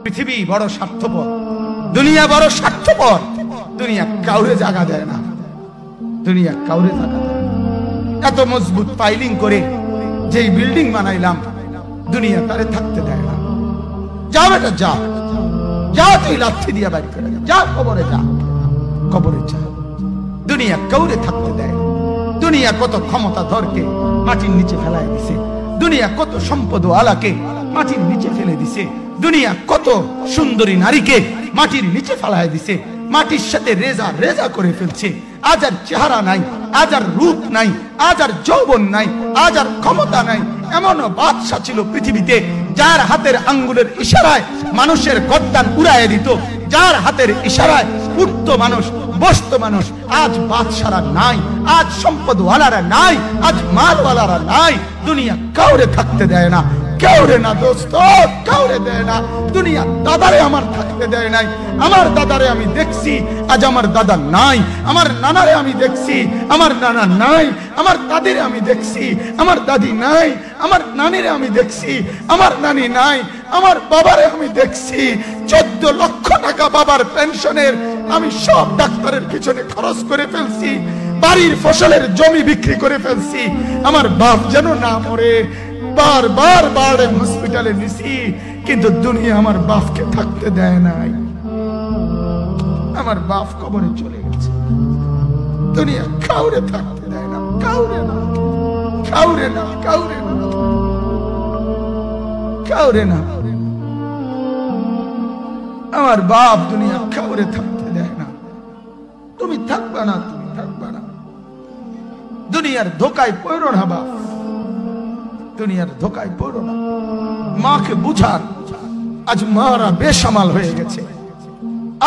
পৃথিবী বড় স্বার্থপর, দুনিয়া বড় স্বার্থপর। দুনিয়া কাউরে জায়গা দেয় না, দুনিয়া কাউরে জায়গা দেয় না। এত মজবুত পাইলিং করে যেই বিল্ডিং বানাইলাম, দুনিয়া তারে থাকতে দেয় না। যা বেটা যা, যা তুই লাথি দিয়া বাইর করে যা, কবরে যা, কবরে যা। দুনিয়া কাউরে থাকতে দেয় না। দুনিয়া কত ক্ষমতা ধরকে মাটির নিচে ফেলাই দিছে, দুনিয়া কত সম্পদ আলাকে মাটির নিচে ফেলে দিছে, দুনিয়া কত সুন্দরী নারীকে মাটির নিচে ফেলাই দিছে, মাটির সাথে রেজা রেজা করে ফেলছে। আজ আর চেহারা নাই, আজ আর রূপ নাই, আজ আর যৌবন নাই, আজ আর ক্ষমতা নাই। এমন বাদশা ছিল পৃথিবীতে যার হাতের আঙ্গুলের ইশারায় মানুষের গর্দান উড়াইয়ে দিত, যার হাতের ইশারায় উঠতো মানুষ, বসতো মানুষ। আজ বাদশারা নাই, আজ সম্পদওয়ালারা নাই, আজ মালওয়ালারা নাই। দুনিয়া কাউরে থাকতে দেয় না, কাউরে না দোস্ত, কাউরে দেয় না। দুনিয়া দাদারে আমার থাকতে দেয় নাই। আমার দাদারে আমি দেখছি, আজ আমার দাদা নাই। আমার নানারে আমি দেখছি, আমার নানা নাই। আমার দাদিরে আমি দেখছি, আমার দাদি নাই। আমার নানিরে আমি দেখছি, আমার নানি নাই। আমার বাবারে আমি দেখছি, 14 লক্ষ টাকা বাবার পেনশনের আমি সব ডাক্তারের পিছনে খরচ করে ফেলছি, বাড়ির ফসলের জমি বিক্রি করে ফেলছি। আমার বাপ যেন না মরে বারবার বারে হসপিটালে নিছি, কিন্তু দুনিয়া আমার বাপকে থাকতে দেয় নাই। আমার বাপ কবরে চলে গেছে, দুনিয়া কাউরে থাকতে দেয় না, কাউরে না, কাউরে না, কাউরে না, কাউরে না। আমার বাপ দুনিয়া কাউরে থাকতে দেয় না। তুমি থাকবা না, তুমি থাকবা না। দুনিয়ার ধোকায় পড়ো না বাপ, দুনিয়ার ধোকায় পড়ো না। মাকে বুঝান, আজ মারা বেসামাল হয়ে গেছে,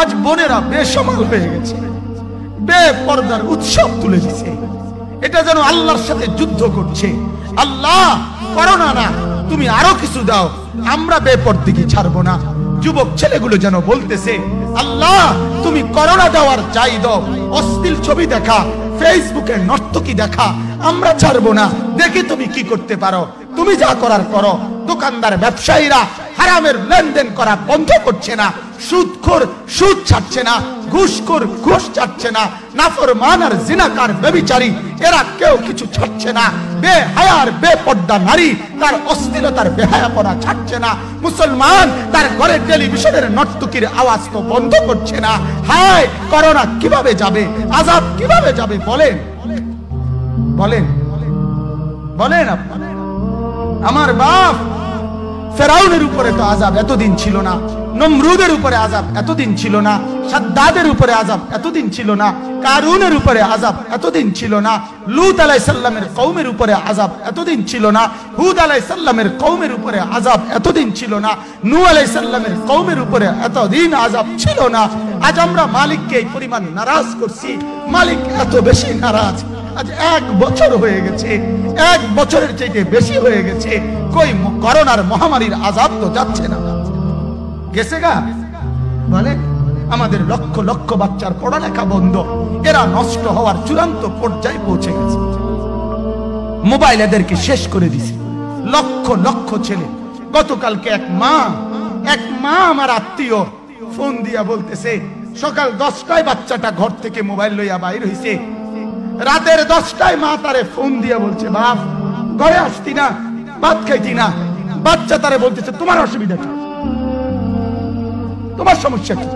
আজ বোনেরা বেসামাল হয়ে গেছে, বেপরদার উৎসব তুলে দিছে। এটা যেন আল্লাহর সাথে যুদ্ধ করছে। আল্লাহ করোনা না, তুমি আরো কিছু দাও, আমরা বেপরদিকে ছাড়বো না। যুবক ছেলেগুলো যেন বলতেছে, আল্লাহ তুমি করোনা দেওয়ার চাই দাও, অশ্লীল ছবি দেখা, ফেসবুকে নর্তকী দেখা আমরা ছাড়বো না। দেখি তুমি কি করতে পারো, তুমি যা করার করো। দোকানদার ব্যবসায়ীরা হারামের লেনদেন করা বন্ধ করছে না, সুদখোর সুদ ছাড়ছে না, ঘুষখোর ঘুষ ছাড়ছে না, নাফরমান আর জিনাকার ব্যভিচারী এরা কেউ কিছু ছাড়ছে না। বেহায়ার বেপর্দা নারী তার অশ্লীলতার বেহায়াপনা ছাড়ছে না। মুসলমান তার ঘরে টেলিভিশনের নর্তকীর আওয়াজ তো বন্ধ করছে না। হায় করোনা কিভাবে যাবে, আযাব কিভাবে যাবে বলেন, বলেন, বলেন আপনারা। আমার বাপ ফেরাউনের উপরে তো আযাব এতদিন ছিল না, নমরুদের উপরে আযাব এতদিন ছিল না, সাদ্দাদের উপরে আযাব এতদিন ছিল না, কারুনের উপরে আযাব এতদিন ছিল না, লূত আলাইহিস সালামের কওমের উপরে আযাব এতদিন ছিল না, হুদ আলাইহিস সালামের কওমের উপরে আযাব এতদিন ছিল না, নূহ আলাইহিস সালামের কওমের উপরে এতদিন আযাব ছিল না। আজ আমরা মালিককে এই পরিমাণ নারাজ করছি, মালিক এত বেশি নারাজ। আজ 1 বছর হয়ে গেছে, 1 বছরের চাইতে বেশি হয়ে গেছে, কই করোনার মহামারীর আযাব তো যাচ্ছে না, গেছে গা বলে। আমাদের লক্ষ লক্ষ বাচ্চার পড়ালেখা বন্ধ, এরা নষ্ট হওয়ার চূড়ান্ত পর্যায়ে পৌঁছে গেছে। মোবাইল এদেরকে শেষ করে দিছে, লক্ষ লক্ষ ছেলে। গতকালকে এক মা আমার আত্মীয় ফোন দিয়া বলতেছে, সকাল 10টায় বাচ্চাটা ঘর থেকে মোবাইল লইয়া বাইর হইছে, রাতের 10টায় মা তারে ফোন দিয়া বলছে, বাপ ঘরে আসতি না, ভাত খাইতি না। বাচ্চা তারে বলতেছে, তোমার অসুবিধা কি, তোমার সমস্যা কি?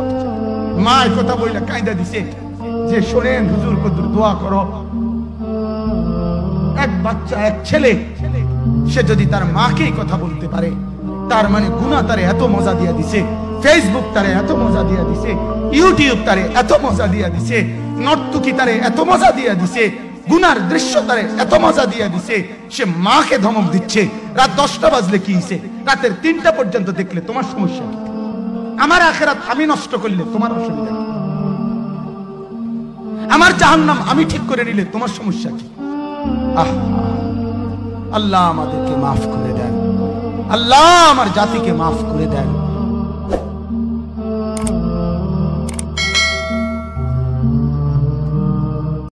মা এই কথা বইলা কাঁদা দিছে যে, শোনেন হুজুর কদ্দুর দোয়া করো। এক বাচ্চা, এক ছেলে, সে যদি তার মাকে কথা বলতে পারে, তার মানে গুনাহ তারে এত মজা দিয়া দিছে, ফেসবুক তারে এত মজা দিয়া দিছে, ইউটিউব তারে এত মজা দিয়া দিছে, নর্তকী তারে এত মজা দিয়া দিছে, গুনার দৃশ্য তারে এত মজা দিয়া দিছে, সে মাকে ধমক দিচ্ছে। রাত 10টা বাজলে কি হইছে, রাতের 3টা পর্যন্ত দেখলে তোমার সমস্যা কি? আমার আখিরাত আমি নষ্ট করলে তোমার অসুবিধা কি? আমার জাহান্নাম আমি ঠিক করে নিলে তোমার সমস্যা কি? আল্লাহ আমাদেরকে মাফ করে দেন, আল্লাহ আমার জাতিকে মাফ করে দেন।